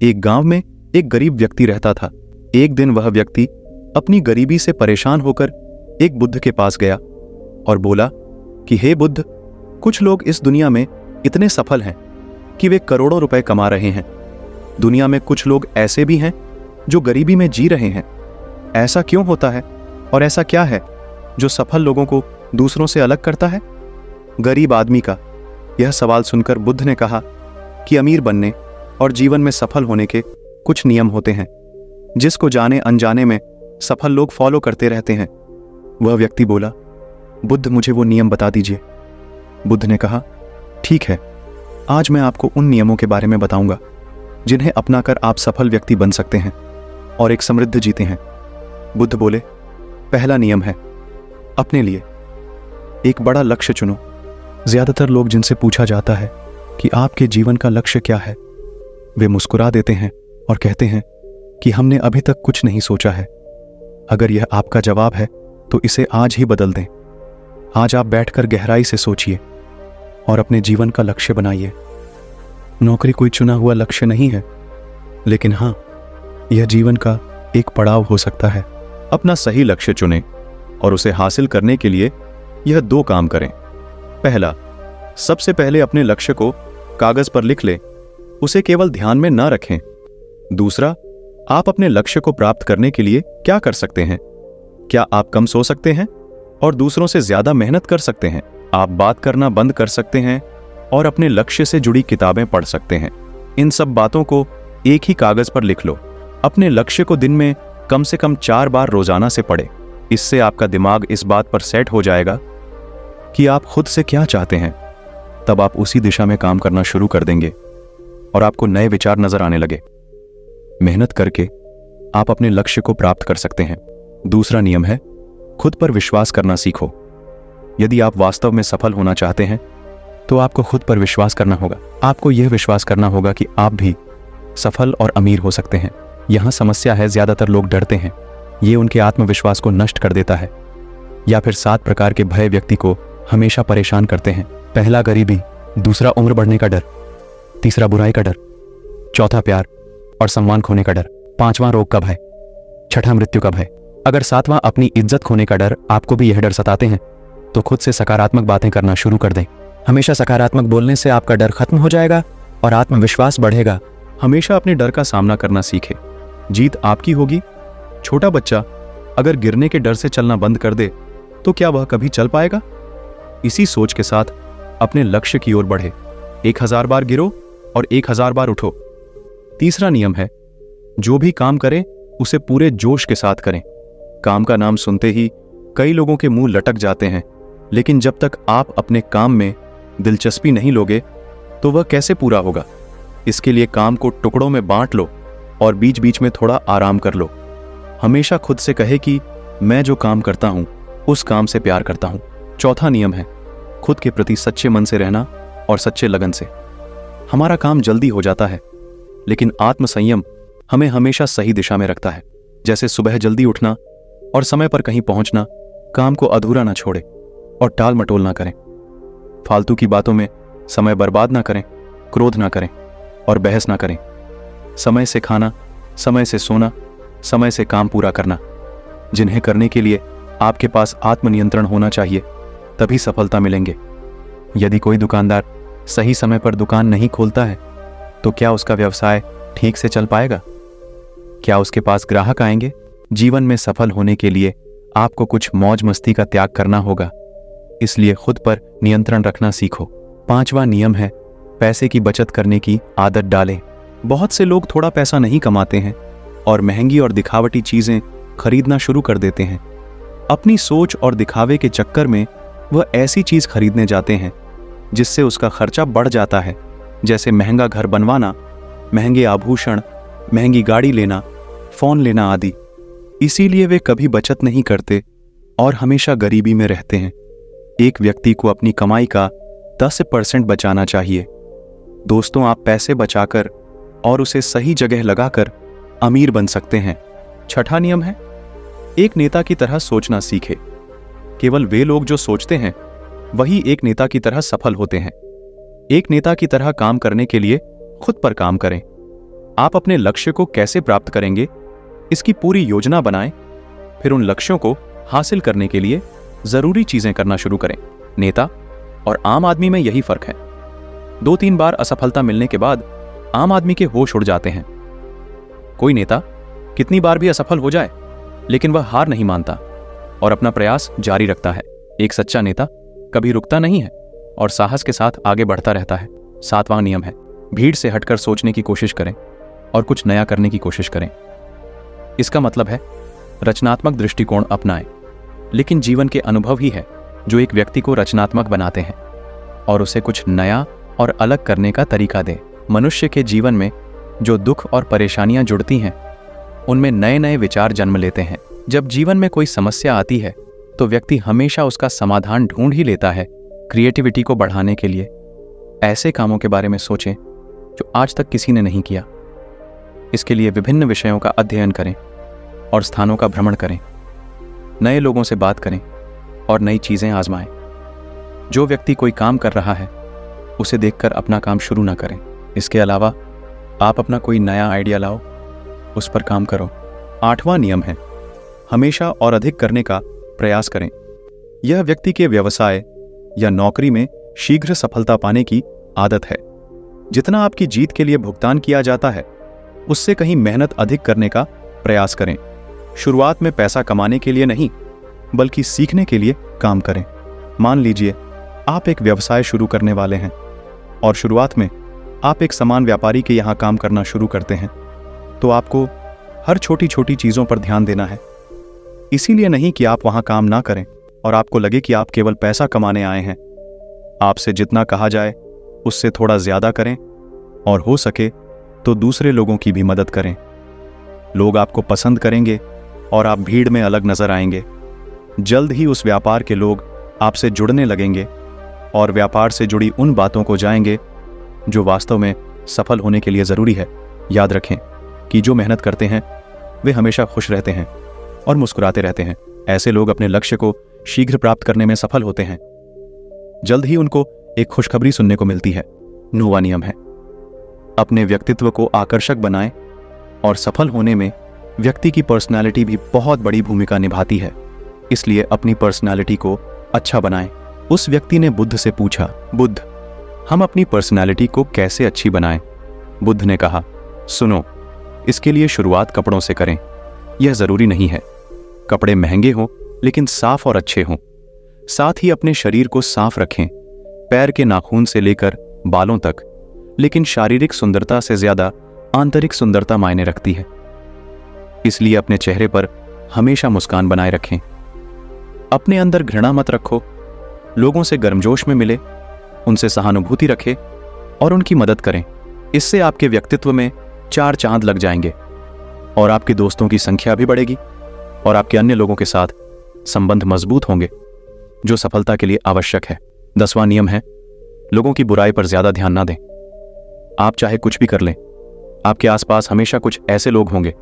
एक गांव में एक गरीब व्यक्ति रहता था। एक दिन वह व्यक्ति अपनी गरीबी से परेशान होकर एक बुद्ध के पास गया और बोला कि हे बुद्ध, कुछ लोग इस दुनिया में इतने सफल हैं कि वे करोड़ों रुपए कमा रहे हैं। दुनिया में कुछ लोग ऐसे भी हैं जो गरीबी में जी रहे हैं। ऐसा क्यों होता है और ऐसा क्या है जो सफल लोगों को दूसरों से अलग करता है? गरीब आदमी का यह सवाल सुनकर बुद्ध ने कहा कि अमीर बनने और जीवन में सफल होने के कुछ नियम होते हैं, जिसको जाने अनजाने में सफल लोग फॉलो करते रहते हैं। वह व्यक्ति बोला, बुद्ध, मुझे वो नियम बता दीजिए। बुद्ध ने कहा, ठीक है, आज मैं आपको उन नियमों के बारे में बताऊंगा जिन्हें अपनाकर आप सफल व्यक्ति बन सकते हैं और एक समृद्ध जीते हैं। बुद्ध बोले, पहला नियम है, अपने लिए एक बड़ा लक्ष्य चुनो। ज्यादातर लोग जिनसे पूछा जाता है कि आपके जीवन का लक्ष्य क्या है, वे मुस्कुरा देते हैं और कहते हैं कि हमने अभी तक कुछ नहीं सोचा है। अगर यह आपका जवाब है तो इसे आज ही बदल दें। आज आप बैठकर गहराई से सोचिए और अपने जीवन का लक्ष्य बनाइए। नौकरी कोई चुना हुआ लक्ष्य नहीं है, लेकिन हाँ, यह जीवन का एक पड़ाव हो सकता है। अपना सही लक्ष्य चुनें और उसे हासिल करने के लिए यह 2 काम करें। पहला, सबसे पहले अपने लक्ष्य को कागज पर लिख लें, उसे केवल ध्यान में न रखें। दूसरा, आप अपने लक्ष्य को प्राप्त करने के लिए क्या कर सकते हैं? क्या आप कम सो सकते हैं और दूसरों से ज्यादा मेहनत कर सकते हैं? आप बात करना बंद कर सकते हैं और अपने लक्ष्य से जुड़ी किताबें पढ़ सकते हैं। इन सब बातों को एक ही कागज पर लिख लो। अपने लक्ष्य को दिन में कम से कम 4 बार रोजाना से पढ़ें। इससे आपका दिमाग इस बात पर सेट हो जाएगा कि आप खुद से क्या चाहते हैं। तब आप उसी दिशा में काम करना शुरू कर देंगे और आपको नए विचार नजर आने लगे। मेहनत करके आप अपने लक्ष्य को प्राप्त कर सकते हैं। दूसरा नियम है, खुद पर विश्वास करना सीखो। यदि आप वास्तव में सफल होना चाहते हैं तो आपको खुद पर विश्वास करना होगा। आपको यह विश्वास करना होगा कि आप भी सफल और अमीर हो सकते हैं। यहां समस्या है, ज्यादातर लोग डरते हैं। ये उनके आत्मविश्वास को नष्ट कर देता है। या फिर 7 प्रकार के भय व्यक्ति को हमेशा परेशान करते हैं। पहला, गरीबी। दूसरा, उम्र बढ़ने का डर। तीसरा, बुराई का डर। चौथा, प्यार और सम्मान खोने का डर। 5वां, रोग का भय। 6ठा, मृत्यु का भय। अगर 7वां, अपनी इज्जत खोने का डर, आपको भी यह डर सताते हैं तो खुद से सकारात्मक बातें करना शुरू कर दें। हमेशा सकारात्मक बोलने से आपका डर खत्म हो जाएगा और आत्मविश्वास बढ़ेगा। हमेशा अपने डर का सामना करना सीखें। जीत आपकी होगी। छोटा बच्चा अगर गिरने के डर से चलना बंद कर दे तो क्या वह कभी चल पाएगा? इसी सोच के साथ अपने लक्ष्य की ओर बढ़े। 1000 बार गिरो और 1000 बार उठो। तीसरा नियम है, जो भी काम करें उसे पूरे जोश के साथ करें। काम का नाम सुनते ही कई लोगों के मुंह लटक जाते हैं, लेकिन जब तक आप अपने काम में दिलचस्पी नहीं लोगे तो वह कैसे पूरा होगा? इसके लिए काम को टुकड़ों में बांट लो और बीच बीच में थोड़ा आराम कर लो। हमेशा खुद से कहे कि मैं जो काम करता हूं उस काम से प्यार करता हूं। चौथा नियम है, खुद के प्रति सच्चे मन से रहना और सच्चे लगन से। हमारा काम जल्दी हो जाता है, लेकिन आत्मसंयम हमें हमेशा सही दिशा में रखता है। जैसे सुबह जल्दी उठना और समय पर कहीं पहुंचना। काम को अधूरा ना छोड़े और टाल मटोल ना करें। फालतू की बातों में समय बर्बाद ना करें, क्रोध ना करें और बहस ना करें। समय से खाना, समय से सोना, समय से काम पूरा करना, जिन्हें करने के लिए आपके पास आत्मनियंत्रण होना चाहिए, तभी सफलता मिलेंगे। यदि कोई दुकानदार सही समय पर दुकान नहीं खोलता है तो क्या उसका व्यवसाय ठीक से चल पाएगा? क्या उसके पास ग्राहक आएंगे? जीवन में सफल होने के लिए आपको कुछ मौज मस्ती का त्याग करना होगा, इसलिए खुद पर नियंत्रण रखना सीखो। 5वां नियम है, पैसे की बचत करने की आदत डालें। बहुत से लोग थोड़ा पैसा नहीं कमाते हैं और महंगी और दिखावटी चीजें खरीदना शुरू कर देते हैं। अपनी सोच और दिखावे के चक्कर में वह ऐसी चीज खरीदने जाते हैं जिससे उसका खर्चा बढ़ जाता है, जैसे महंगा घर बनवाना, महंगे आभूषण, महंगी गाड़ी लेना, फोन लेना आदि। इसीलिए वे कभी बचत नहीं करते और हमेशा गरीबी में रहते हैं। एक व्यक्ति को अपनी कमाई का 10% बचाना चाहिए। दोस्तों, आप पैसे बचाकर और उसे सही जगह लगाकर अमीर बन सकते हैं। 6ठा नियम है, एक नेता की तरह सोचना सीखे। केवल वे लोग जो सोचते हैं वही एक नेता की तरह सफल होते हैं। एक नेता की तरह काम करने के लिए खुद पर काम करें। आप अपने लक्ष्य को कैसे प्राप्त करेंगे, इसकी पूरी योजना बनाएं। फिर उन लक्ष्यों को हासिल करने के लिए जरूरी चीजें करना शुरू करें। नेता और आम आदमी में यही फर्क है। 2-3 बार असफलता मिलने के बाद आम आदमी के होश उड़ जाते हैं। कोई नेता कितनी बार भी असफल हो जाए, लेकिन वह हार नहीं मानता और अपना प्रयास जारी रखता है। एक सच्चा नेता कभी रुकता नहीं है और साहस के साथ आगे बढ़ता रहता है। 7वां नियम है, भीड़ से हटकर सोचने की कोशिश करें और कुछ नया करने की कोशिश करें। इसका मतलब है रचनात्मक दृष्टिकोण अपनाएं, लेकिन जीवन के अनुभव ही है जो एक व्यक्ति को रचनात्मक बनाते हैं और उसे कुछ नया और अलग करने का तरीका दें। मनुष्य के जीवन में जो दुख और परेशानियां जुड़ती हैं, उनमें नए नए विचार जन्म लेते हैं। जब जीवन में कोई समस्या आती है तो व्यक्ति हमेशा उसका समाधान ढूंढ ही लेता है। क्रिएटिविटी को बढ़ाने के लिए ऐसे कामों के बारे में सोचें जो आज तक किसी ने नहीं किया। इसके लिए विभिन्न विषयों का अध्ययन करें और स्थानों का भ्रमण करें, नए लोगों से बात करें और नई चीजें आजमाएं। जो व्यक्ति कोई काम कर रहा है उसे देखकर अपना काम शुरू ना करें। इसके अलावा आप अपना कोई नया आइडिया लाओ, उस पर काम करो। 8वां नियम है, हमेशा और अधिक करने का प्रयास करें। यह व्यक्ति के व्यवसाय या नौकरी में शीघ्र सफलता पाने की आदत है। जितना आपकी जीत के लिए भुगतान किया जाता है, उससे कहीं मेहनत अधिक करने का प्रयास करें। शुरुआत में पैसा कमाने के लिए नहीं, बल्कि सीखने के लिए काम करें। मान लीजिए आप एक व्यवसाय शुरू करने वाले हैं और शुरुआत में आप एक सामान व्यापारी के यहाँ काम करना शुरू करते हैं, तो आपको हर छोटी छोटी चीज़ों पर ध्यान देना है। इसीलिए नहीं कि आप वहाँ काम ना करें और आपको लगे कि आप केवल पैसा कमाने आए हैं। आपसे जितना कहा जाए उससे थोड़ा ज़्यादा करें और हो सके तो दूसरे लोगों की भी मदद करें। लोग आपको पसंद करेंगे और आप भीड़ में अलग नजर आएंगे। जल्द ही उस व्यापार के लोग आपसे जुड़ने लगेंगे और व्यापार से जुड़ी उन बातों को जाएंगे जो वास्तव में सफल होने के लिए ज़रूरी है। याद रखें कि जो मेहनत करते हैं वे हमेशा खुश रहते हैं और मुस्कुराते रहते हैं। ऐसे लोग अपने लक्ष्य को शीघ्र प्राप्त करने में सफल होते हैं। जल्द ही उनको एक खुशखबरी सुनने को मिलती है। 9वां नियम है, अपने व्यक्तित्व को आकर्षक बनाएं और सफल होने में व्यक्ति की पर्सनालिटी भी बहुत बड़ी भूमिका निभाती है। इसलिए अपनी पर्सनालिटी को अच्छा बनाएं। उस व्यक्ति ने बुद्ध से पूछा, बुद्ध, हम अपनी पर्सनालिटी को कैसे अच्छी बनाएं? बुद्ध ने कहा, सुनो, इसके लिए शुरुआत कपड़ों से करें। यह जरूरी नहीं है कपड़े महंगे हों, लेकिन साफ और अच्छे हों। साथ ही अपने शरीर को साफ रखें, पैर के नाखून से लेकर बालों तक। लेकिन शारीरिक सुंदरता से ज्यादा आंतरिक सुंदरता मायने रखती है। इसलिए अपने चेहरे पर हमेशा मुस्कान बनाए रखें। अपने अंदर घृणा मत रखो। लोगों से गर्मजोश में मिले, उनसे सहानुभूति रखें और उनकी मदद करें। इससे आपके व्यक्तित्व में 4 चांद लग जाएंगे और आपके दोस्तों की संख्या भी बढ़ेगी और आपके अन्य लोगों के साथ संबंध मजबूत होंगे, जो सफलता के लिए आवश्यक है। 10वां नियम है, लोगों की बुराई पर ज्यादा ध्यान ना दें। आप चाहे कुछ भी कर लें, आपके आसपास हमेशा कुछ ऐसे लोग होंगे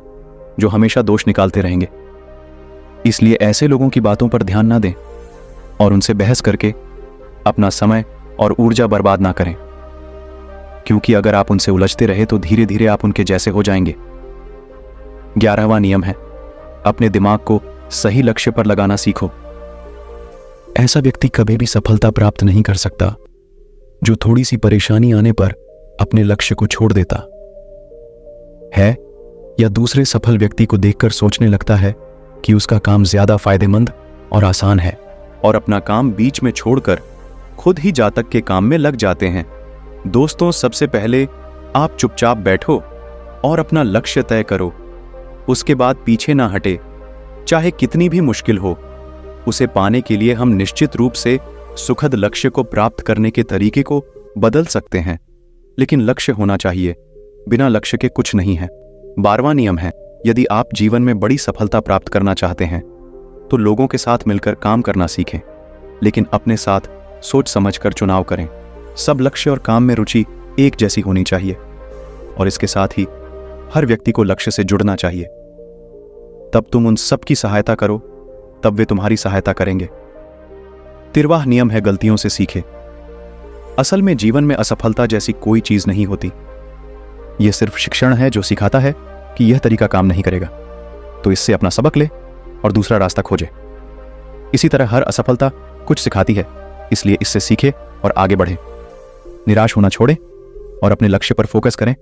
जो हमेशा दोष निकालते रहेंगे। इसलिए ऐसे लोगों की बातों पर ध्यान ना दें और उनसे बहस करके अपना समय और ऊर्जा बर्बाद ना करें, क्योंकि अगर आप उनसे उलझते रहे तो धीरे धीरे आप उनके जैसे हो जाएंगे। 11वां नियम है, अपने दिमाग को सही लक्ष्य पर लगाना सीखो। ऐसा व्यक्ति कभी भी सफलता प्राप्त नहीं कर सकता जो थोड़ी सी परेशानी आने पर अपने लक्ष्य को छोड़ देता है या दूसरे सफल व्यक्ति को देखकर सोचने लगता है कि उसका काम ज्यादा फायदेमंद और आसान है और अपना काम बीच में छोड़कर खुद ही जातक के काम में लग जाते हैं। दोस्तों, सबसे पहले आप चुपचाप बैठो और अपना लक्ष्य तय करो। उसके बाद पीछे ना हटे, चाहे कितनी भी मुश्किल हो। उसे पाने के लिए हम निश्चित रूप से सुखद लक्ष्य को प्राप्त करने के तरीके को बदल सकते हैं, लेकिन लक्ष्य होना चाहिए। बिना लक्ष्य के कुछ नहीं है। 12वां नियम है, यदि आप जीवन में बड़ी सफलता प्राप्त करना चाहते हैं तो लोगों के साथ मिलकर काम करना सीखें, लेकिन अपने साथ सोच समझकर चुनाव करें। सब लक्ष्य और काम में रुचि एक जैसी होनी चाहिए और इसके साथ ही हर व्यक्ति को लक्ष्य से जुड़ना चाहिए। तब तुम उन सब की सहायता करो, तब वे तुम्हारी सहायता करेंगे। 13वां नियम है, गलतियों से सीखे। असल में जीवन में असफलता जैसी कोई चीज नहीं होती। यह सिर्फ शिक्षण है जो सिखाता है कि यह तरीका काम नहीं करेगा, तो इससे अपना सबक ले और दूसरा रास्ता खोजे। इसी तरह हर असफलता कुछ सिखाती है, इसलिए इससे सीखे और आगे बढ़े। निराश होना छोड़ें और अपने लक्ष्य पर फोकस करें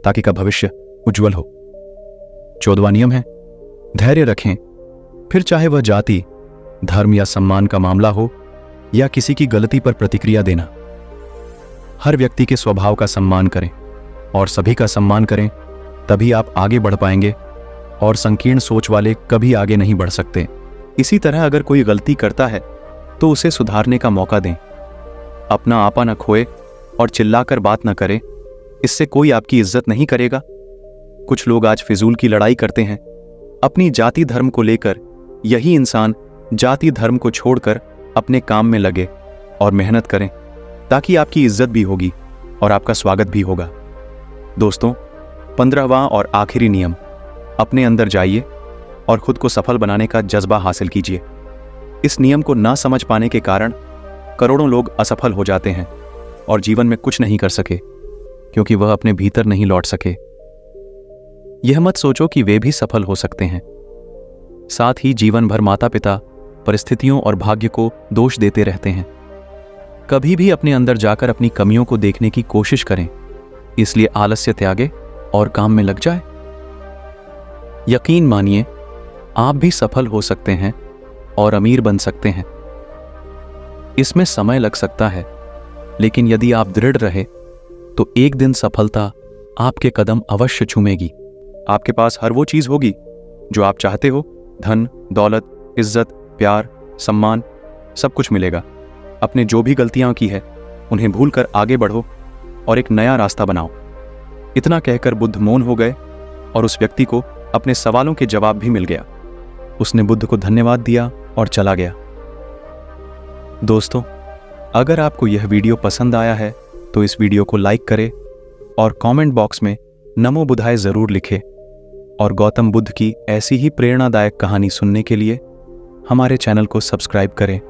ताकि का भविष्य उज्जवल हो। 14वां नियम है धैर्य रखें, फिर चाहे वह जाति, धर्म या सम्मान का मामला हो या किसी की गलती पर प्रतिक्रिया देना। हर व्यक्ति के स्वभाव का सम्मान करें और सभी का सम्मान करें, तभी आप आगे बढ़ पाएंगे और संकीर्ण सोच वाले कभी आगे नहीं बढ़ सकते। इसी तरह अगर कोई गलती करता है तो उसे सुधारने का मौका दें। अपना आपा न खोए और चिल्लाकर बात न करें, इससे कोई आपकी इज्जत नहीं करेगा। कुछ लोग आज फिजूल की लड़ाई करते हैं अपनी जाति धर्म को लेकर। यही इंसान जाति धर्म को छोड़कर अपने काम में लगे और मेहनत करें ताकि आपकी इज्जत भी होगी और आपका स्वागत भी होगा। दोस्तों, 15वां और आखिरी नियम, अपने अंदर जाइए और खुद को सफल बनाने का जज्बा हासिल कीजिए। इस नियम को ना समझ पाने के कारण करोड़ों लोग असफल हो जाते हैं और जीवन में कुछ नहीं कर सके क्योंकि वह अपने भीतर नहीं लौट सके। यह मत सोचो कि वे भी सफल हो सकते हैं। साथ ही जीवन भर माता पिता, परिस्थितियों और भाग्य को दोष देते रहते हैं। कभी भी अपने अंदर जाकर अपनी कमियों को देखने की कोशिश करें, इसलिए आलस्य त्यागे और काम में लग जाए। यकीन मानिए, आप भी सफल हो सकते हैं और अमीर बन सकते हैं। इसमें समय लग सकता है, लेकिन यदि आप दृढ़ रहे तो एक दिन सफलता आपके कदम अवश्य चूमेगी। आपके पास हर वो चीज होगी जो आप चाहते हो। धन, दौलत, इज्जत, प्यार, सम्मान, सब कुछ मिलेगा। अपने जो भी गलतियां की है उन्हें भूलकर आगे बढ़ो और एक नया रास्ता बनाओ। इतना कहकर बुद्ध मौन हो गए और उस व्यक्ति को अपने सवालों के जवाब भी मिल गया। उसने बुद्ध को धन्यवाद दिया और चला गया। दोस्तों, अगर आपको यह वीडियो पसंद आया है तो इस वीडियो को लाइक करें और कमेंट बॉक्स में नमो बुद्धाय जरूर लिखें। और गौतम बुद्ध की ऐसी ही प्रेरणादायक कहानी सुनने के लिए हमारे चैनल को सब्सक्राइब करें।